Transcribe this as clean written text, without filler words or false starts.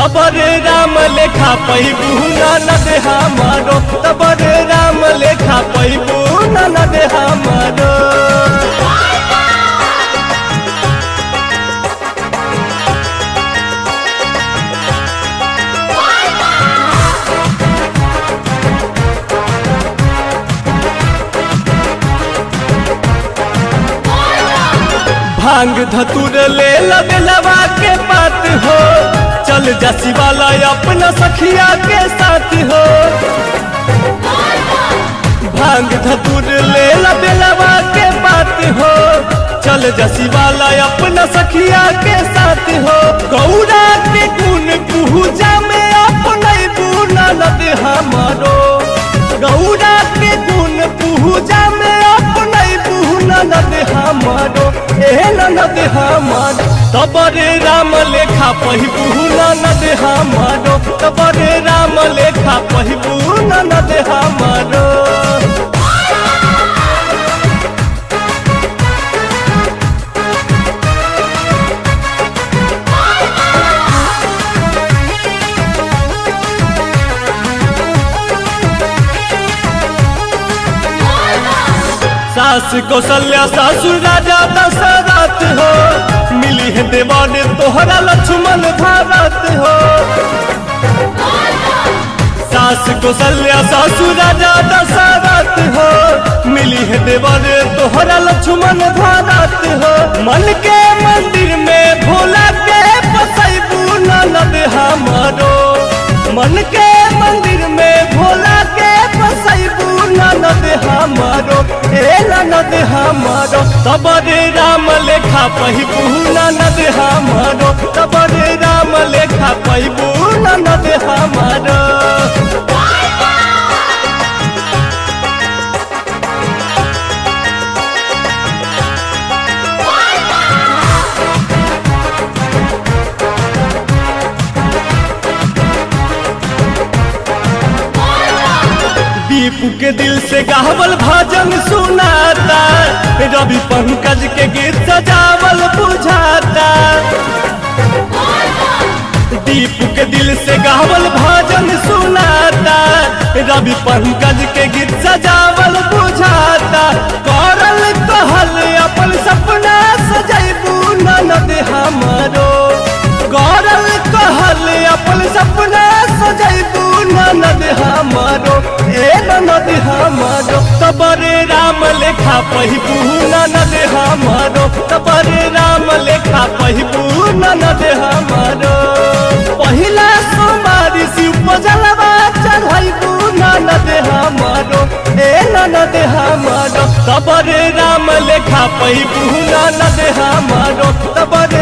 तबर राम लेखा पैबू ननद हमारो, तबर राम लेखा पैबू ननद हमारो। भांग धतुर ले लबेलवा के बात हो, चल जसी वाला अपना सखिया के साथ हो। भांग धतुर ले लबेलवा के बात हो, चल जसी वाला अपना सखिया के साथ हो। गौरा के गुण पूजा में अपने ननद हमारो, गौरा के गुण पूजा में अपने ननद हमारो, ननद हमारो। तबर राम लेखा पहिबू ननद हमारो, तबर राम लेखा पहिबू ननद हमारो। सास कौशल्या सासुर राजा दशरथ हो, मिली है देवान तोहरा लक्ष्मण भारत हो। सास कौशल्या सासुर राजा दशरथ हो, मिली है देवान तोहरा लक्ष्मण भारत हो। मन के मंदिर में भोला के बसैबू ननद हमारो, मन के मंदिर में भोला के बसैबू ननद हमारो, ननद हमारो। तबर राम लेखा पहिबू ननद हमारो, तबर राम लेखा पहिबू ननद हमारो। दीपू के दिल से गावल भजन सुनाता, रवि पंकज के गीत सजावल बुझाता। दीपू के दिल से गावल भजन सुनाता, रवि पंकज के गीत सजावल बुझाता। करल कहल अपन सपना सजैबू ननद हमारो, करल कहल अपन सपना सजैबू ननद हमारो, ननद हमारो। तबर राम लेखा पहिबू ननद हमारो, तबर राम लेखा पहिबू ननद हमारो। पहिला सोमवारी शिव जलवा चढ़ैबू ननद हमारो, ननद हमारो। तबर राम लेखा पहिबू ननद हमारो, तबर